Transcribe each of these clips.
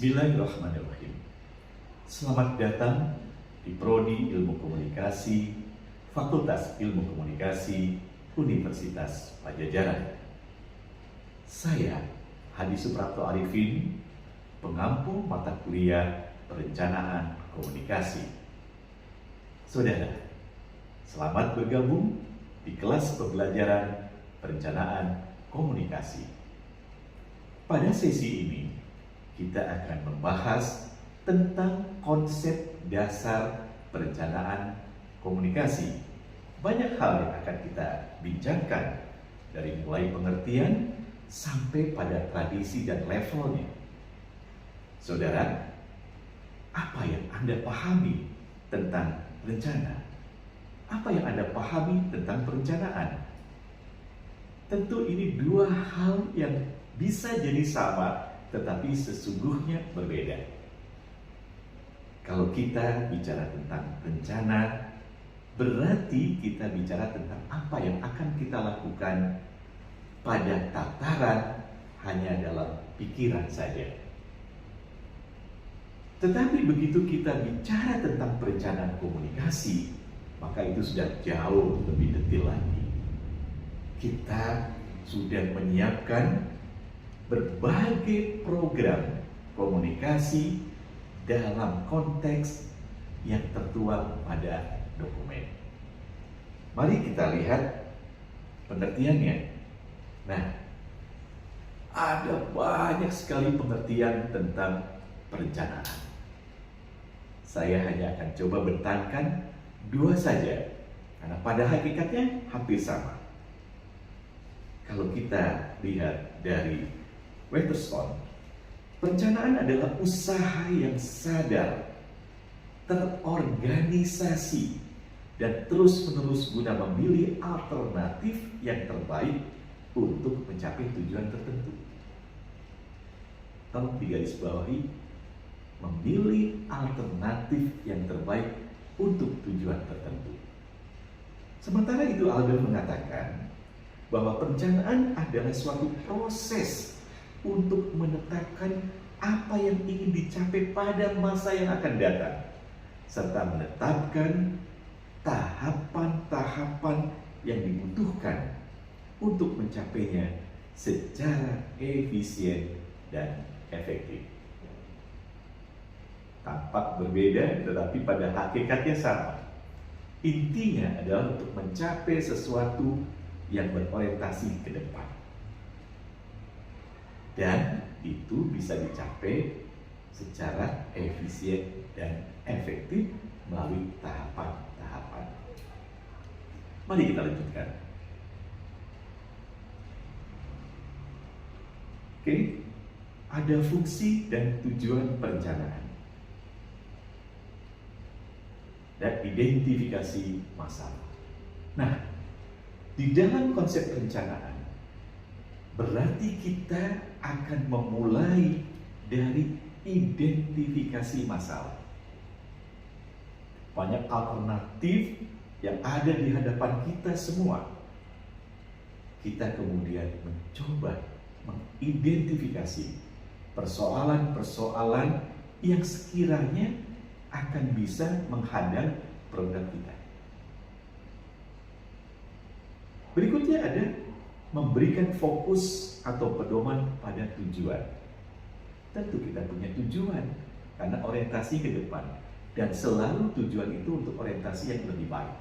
Bismillahirrahmanirrahim. Selamat datang di Prodi Ilmu Komunikasi, Fakultas Ilmu Komunikasi, Universitas Padjadjaran. Saya, Hadi Suprapto Arifin, pengampu mata kuliah Perencanaan Komunikasi. Saudara, selamat bergabung di kelas pembelajaran Perencanaan Komunikasi. Pada sesi ini, kita akan membahas tentang konsep dasar perencanaan komunikasi. Banyak hal yang akan kita bincangkan, dari mulai pengertian sampai pada tradisi dan levelnya. Saudara, apa yang Anda pahami tentang rencana? Apa yang Anda pahami tentang perencanaan? Tentu ini dua hal yang bisa jadi sama, tetapi sesungguhnya berbeda. Kalau kita bicara tentang rencana, berarti kita bicara tentang apa yang akan kita lakukan pada tataran hanya dalam pikiran saja. Tetapi begitu kita bicara tentang perencanaan komunikasi, maka itu sudah jauh lebih detail lagi. Kita sudah menyiapkan berbagai program komunikasi dalam konteks yang tertuang pada dokumen. Mari kita lihat pengertiannya. Nah, ada banyak sekali pengertian tentang perencanaan. Saya hanya akan coba bentangkan dua saja, karena pada hakikatnya hampir sama. Kalau kita lihat dari Waterstone, perencanaan adalah usaha yang sadar, terorganisasi, dan terus-menerus guna memilih alternatif yang terbaik untuk mencapai tujuan tertentu. Tolong digarisbawahi, memilih alternatif yang terbaik untuk tujuan tertentu. Sementara itu, Albert mengatakan bahwa perencanaan adalah suatu proses untuk menetapkan apa yang ingin dicapai pada masa yang akan datang, serta menetapkan tahapan-tahapan yang dibutuhkan untuk mencapainya secara efisien dan efektif. Tampak berbeda, tetapi pada hakikatnya sama. Intinya adalah untuk mencapai sesuatu yang berorientasi ke depan. Dan itu bisa dicapai secara efisien dan efektif melalui tahapan-tahapan. Mari kita lanjutkan. Oke, ada fungsi dan tujuan perencanaan dan identifikasi masalah. Nah, di dalam konsep perencanaan, berarti kita akan memulai dari identifikasi masalah. Banyak alternatif yang ada di hadapan kita semua. Kita kemudian mencoba mengidentifikasi persoalan-persoalan yang sekiranya akan bisa menghadang produk kita. Berikutnya ada memberikan fokus atau pedoman pada tujuan. Tentu kita punya tujuan karena orientasi ke depan, dan selalu tujuan itu untuk orientasi yang lebih baik.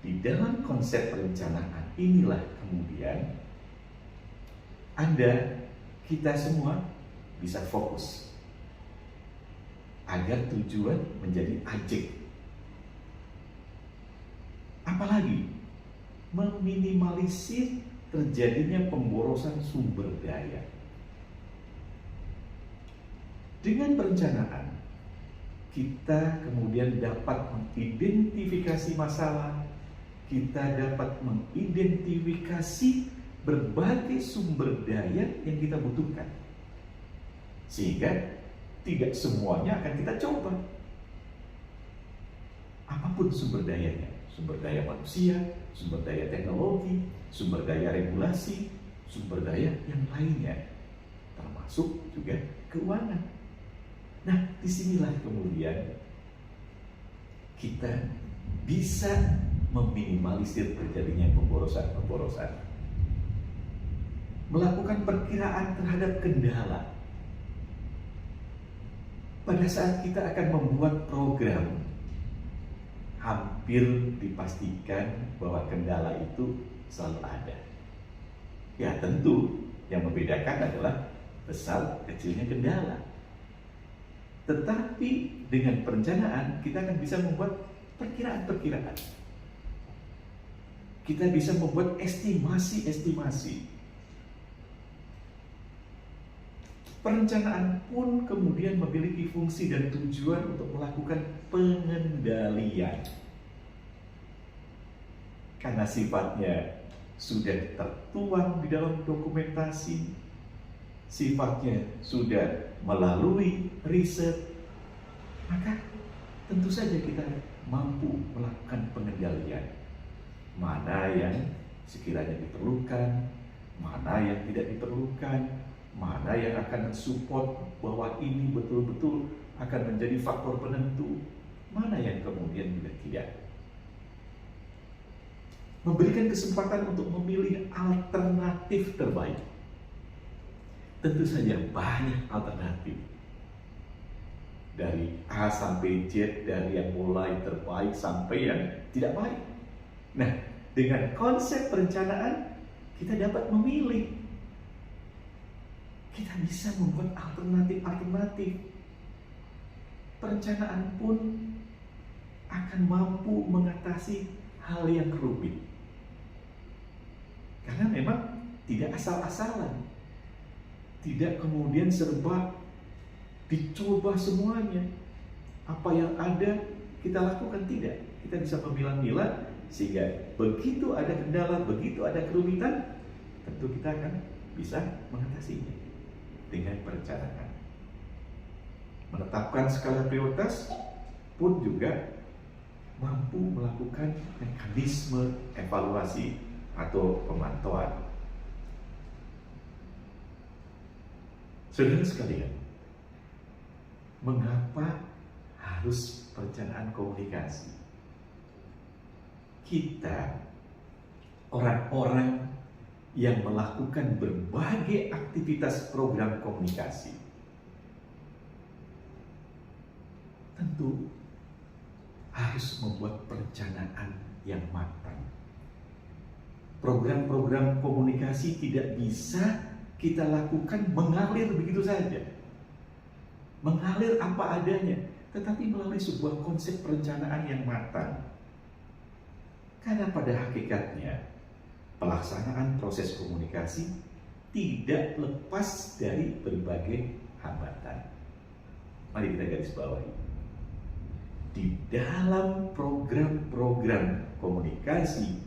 Di dalam konsep perencanaan inilah kemudian kita semua bisa fokus agar tujuan menjadi ajek. Apalagi meminimalisir terjadinya pemborosan sumber daya. Dengan perencanaan, kita kemudian dapat mengidentifikasi masalah, kita dapat mengidentifikasi berbagai sumber daya yang kita butuhkan. Sehingga tidak semuanya akan kita coba. Apapun sumber dayanya, sumber daya manusia, sumber daya teknologi, sumber daya regulasi, sumber daya yang lainnya. termasuk juga keuangan. Nah, disinilah kemudian kita bisa meminimalisir terjadinya pemborosan-pemborosan. Melakukan perkiraan terhadap kendala. Pada saat kita akan membuat program, hampir dipastikan bahwa kendala itu selalu ada. Ya tentu, yang membedakan adalah besar kecilnya kendala. Tetapi dengan perencanaan kita akan bisa membuat perkiraan-perkiraan. Kita bisa membuat estimasi-estimasi. Perencanaan pun kemudian memiliki fungsi dan tujuan untuk melakukan pengendalian. Karena sifatnya sudah tertuang di dalam dokumentasi, sifatnya sudah melalui riset, maka tentu saja kita mampu melakukan pengendalian. Mana yang sekiranya diperlukan, mana yang tidak diperlukan, mana yang akan mensupport bahwa ini betul-betul akan menjadi faktor penentu, mana yang kemudian juga tidak. Memberikan kesempatan untuk memilih alternatif terbaik. Tentu saja banyak alternatif. Dari A sampai Z, dari yang mulai terbaik sampai yang tidak baik. Nah, dengan konsep perencanaan, kita dapat memilih. Kita bisa membuat alternatif-alternatif. Perencanaan pun akan mampu mengatasi hal yang rumit. Karena memang tidak asal-asalan. Tidak kemudian serba dicoba semuanya. Apa yang ada kita lakukan, tidak. Kita bisa memilah-milah sehingga begitu ada kendala, begitu ada kerumitan, tentu kita akan bisa mengatasinya dengan perencanaan. Menetapkan skala prioritas pun juga mampu melakukan mekanisme evaluasi atau pemantauan. Saudara sekalian, mengapa harus perencanaan komunikasi? Kita, orang-orang yang melakukan berbagai aktivitas program komunikasi, tentu harus membuat perencanaan yang matang. Program-program komunikasi tidak bisa kita lakukan mengalir begitu saja. Mengalir apa adanya, tetapi melalui sebuah konsep perencanaan yang matang. Karena pada hakikatnya, pelaksanaan proses komunikasi tidak lepas dari berbagai hambatan. Mari kita garis bawahi. Di dalam program-program komunikasi,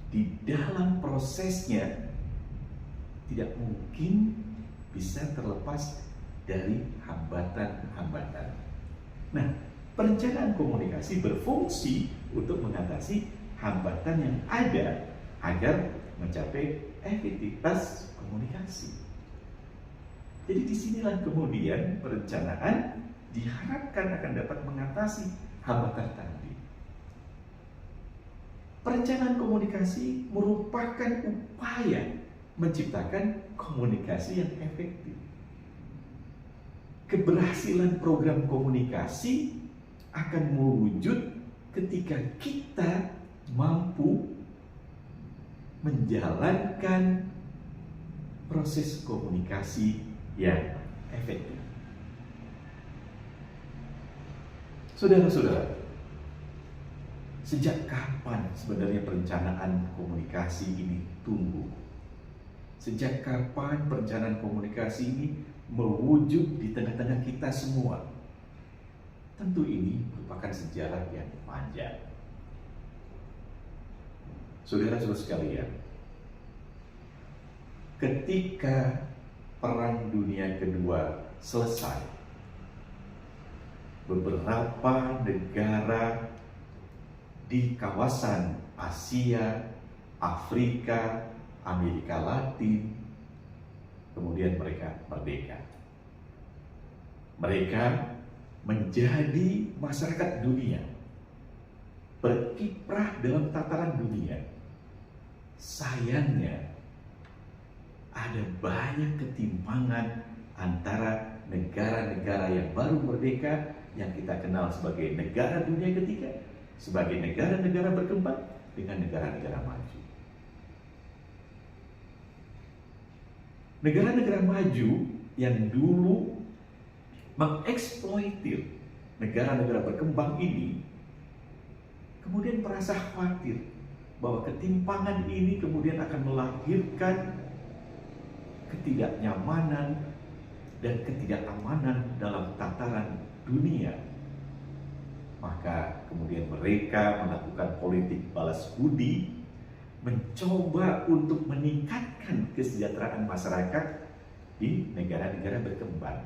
di dalam prosesnya, tidak mungkin bisa terlepas dari hambatan-hambatan. Nah, perencanaan komunikasi berfungsi untuk mengatasi hambatan yang ada agar mencapai efektivitas komunikasi. Jadi disinilah kemudian perencanaan diharapkan akan dapat mengatasi hambatan tadi. Perencanaan komunikasi merupakan upaya menciptakan komunikasi yang efektif. Keberhasilan program komunikasi akan mewujud ketika kita mampu menjalankan proses komunikasi yang efektif. Saudara-saudara, sejak kapan sebenarnya perencanaan komunikasi ini tumbuh? Sejak kapan perencanaan komunikasi ini mewujud di tengah-tengah kita semua? Tentu ini merupakan sejarah yang panjang. Saudara-saudara sekalian, ketika Perang Dunia Kedua selesai, beberapa negara di kawasan Asia, Afrika, Amerika Latin kemudian mereka merdeka. Mereka menjadi masyarakat dunia, berkiprah dalam tataran dunia. Sayangnya, ada banyak ketimpangan antara negara-negara yang baru merdeka, yang kita kenal sebagai negara dunia ketiga, sebagai negara-negara berkembang, dengan negara-negara maju. Negara-negara maju yang dulu mengeksploitir negara-negara berkembang ini, kemudian merasa khawatir bahwa ketimpangan ini kemudian akan melahirkan ketidaknyamanan dan ketidakamanan dalam tataran dunia. Maka kemudian mereka melakukan politik balas budi, mencoba untuk meningkatkan kesejahteraan masyarakat di negara-negara berkembang.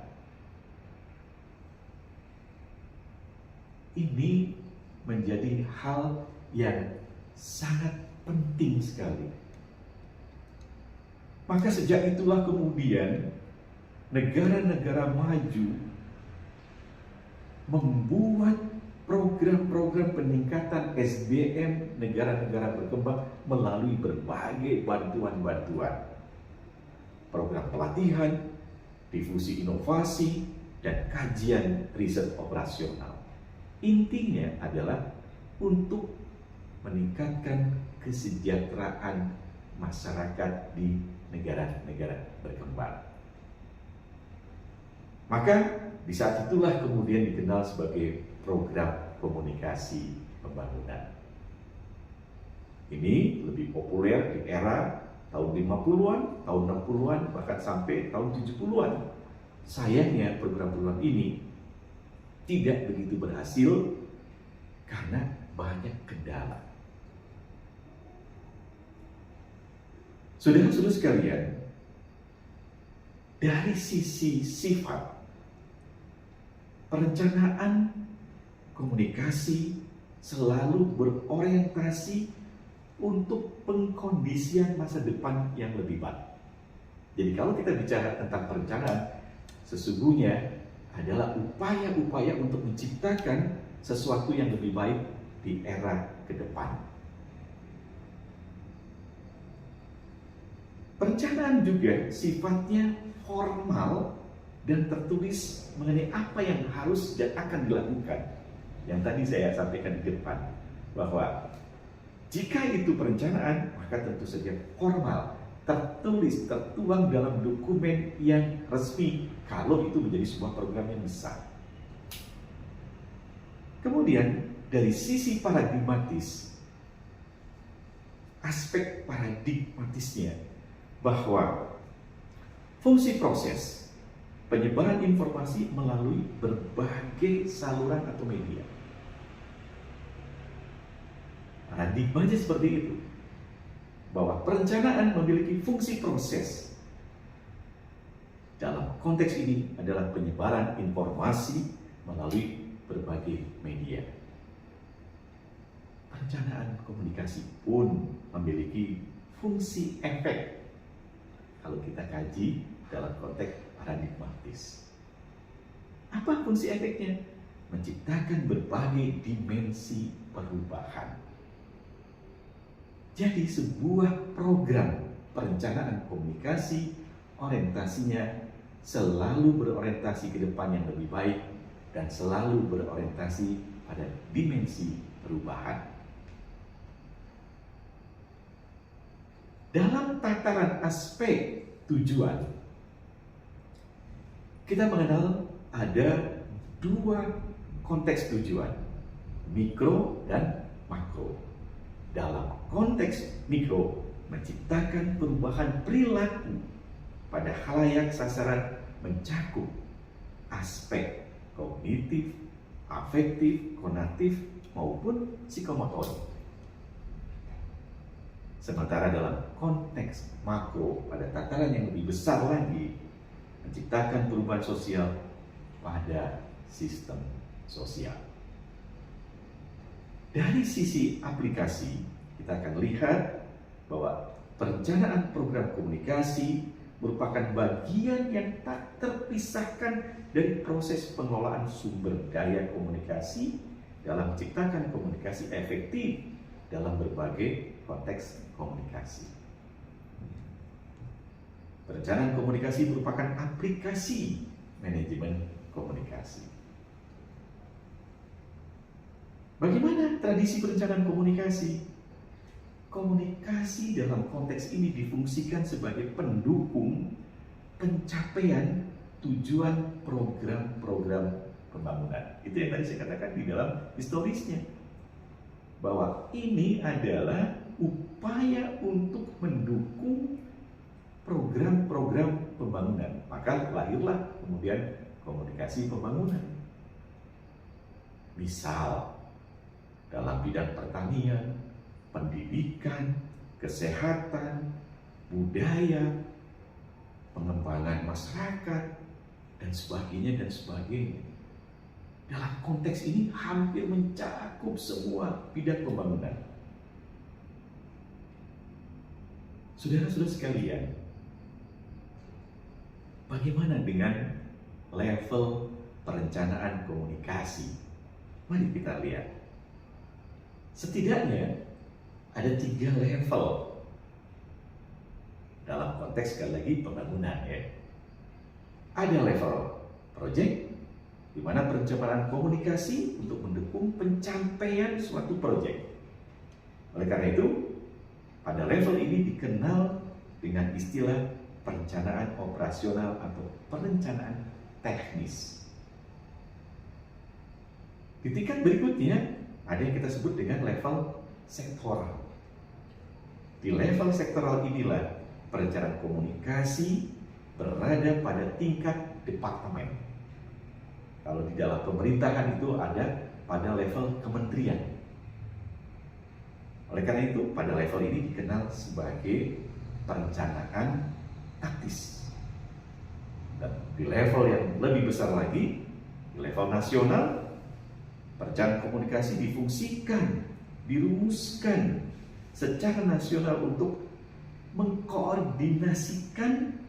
Ini menjadi hal yang sangat penting sekali. Maka sejak itulah kemudian negara-negara maju membuat program-program peningkatan SDM negara-negara berkembang melalui berbagai bantuan-bantuan. Program pelatihan, difusi inovasi, dan kajian riset operasional. Intinya adalah untuk meningkatkan kesejahteraan masyarakat di negara-negara berkembang. Maka di saat itulah kemudian dikenal sebagai program komunikasi pembangunan. Ini lebih populer di era tahun 50-an, tahun 60-an, bahkan sampai tahun 70-an. Sayangnya program-program ini tidak begitu berhasil karena banyak kendala. Saudara-saudara sekalian, dari sisi sifat, perencanaan komunikasi selalu berorientasi untuk pengkondisian masa depan yang lebih baik. Jadi kalau kita bicara tentang perencanaan, sesungguhnya adalah upaya-upaya untuk menciptakan sesuatu yang lebih baik di era ke depan. Perencanaan juga sifatnya formal dan tertulis mengenai apa yang harus dan akan dilakukan. Yang tadi saya sampaikan di depan, bahwa jika itu perencanaan, maka tentu saja formal, tertulis, tertuang dalam dokumen yang resmi, kalau itu menjadi sebuah program yang besar. Kemudian dari sisi paradigmatis, aspek paradigmatisnya, bahwa fungsi proses penyebaran informasi melalui berbagai saluran atau media. Paradigmanya seperti itu, bahwa perencanaan memiliki fungsi proses. Dalam konteks ini adalah penyebaran informasi melalui berbagai media. Perencanaan komunikasi pun memiliki fungsi efek kalau kita kaji dalam konteks paradigmatis. Apa fungsi efeknya? Menciptakan berbagai dimensi perubahan. Jadi sebuah program perencanaan komunikasi orientasinya selalu berorientasi ke depan yang lebih baik dan selalu berorientasi pada dimensi perubahan. Dalam tataran aspek tujuan, kita mengenal ada dua konteks tujuan, mikro dan makro. Dalam konteks mikro, menciptakan perubahan perilaku pada khalayak sasaran mencakup aspek kognitif, afektif, konatif, maupun psikomotorik. Sementara dalam konteks makro, pada tataran yang lebih besar lagi, menciptakan perubahan sosial pada sistem sosial. Dari sisi aplikasi, kita akan lihat bahwa perencanaan program komunikasi merupakan bagian yang tak terpisahkan dari proses pengelolaan sumber daya komunikasi dalam menciptakan komunikasi efektif dalam berbagai konteks komunikasi. Perencanaan komunikasi merupakan aplikasi manajemen komunikasi. Bagaimana tradisi perencanaan komunikasi? Komunikasi dalam konteks ini difungsikan sebagai pendukung pencapaian tujuan program-program pembangunan. Itu yang tadi saya katakan di dalam historisnya, bahwa ini adalah upaya untuk mendukung program-program pembangunan. Maka lahirlah kemudian komunikasi pembangunan. Misal dalam bidang pertanian, pendidikan, kesehatan, budaya, pengembangan masyarakat, dan sebagainya dan sebagainya. Dalam konteks ini hampir mencakup semua bidang pembangunan. Saudara-saudara sekalian, bagaimana dengan level perencanaan komunikasi? Mari kita lihat. Setidaknya ada 3 level dalam konteks sekali lagi pembangunan ya. Ada level project, di mana perencanaan komunikasi untuk mendukung pencapaian suatu proyek. Oleh karena itu, pada level ini dikenal dengan istilah perencanaan operasional atau perencanaan teknis. Di tingkat berikutnya ada yang kita sebut dengan level sektoral. Di level sektoral inilah perencanaan komunikasi berada pada tingkat departemen. Kalau di dalam pemerintahan itu ada pada level kementerian. Oleh karena itu, pada level ini dikenal sebagai perencanaan taktis. Dan di level yang lebih besar lagi, di level nasional, perencanaan komunikasi difungsikan, dirumuskan secara nasional untuk mengkoordinasikan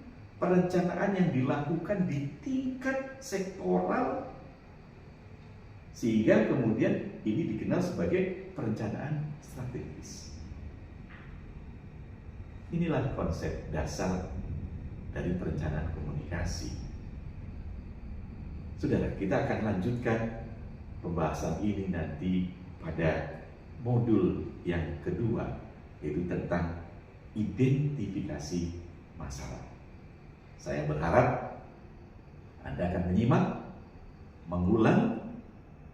perencanaan yang dilakukan di tingkat sektoral, sehingga kemudian ini dikenal sebagai perencanaan strategis. Inilah konsep dasar dari perencanaan komunikasi. Saudara, kita akan lanjutkan pembahasan ini nanti pada modul yang kedua, yaitu tentang identifikasi masalah. Saya berharap Anda akan menyimak, mengulang,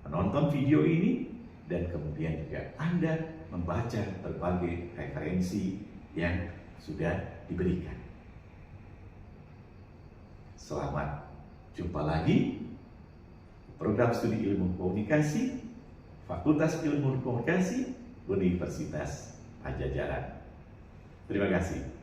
menonton video ini, dan kemudian juga Anda membaca berbagai referensi yang sudah diberikan. Selamat jumpa lagi. Program Studi Ilmu Komunikasi, Fakultas Ilmu Komunikasi, Universitas Pajajaran. Terima kasih.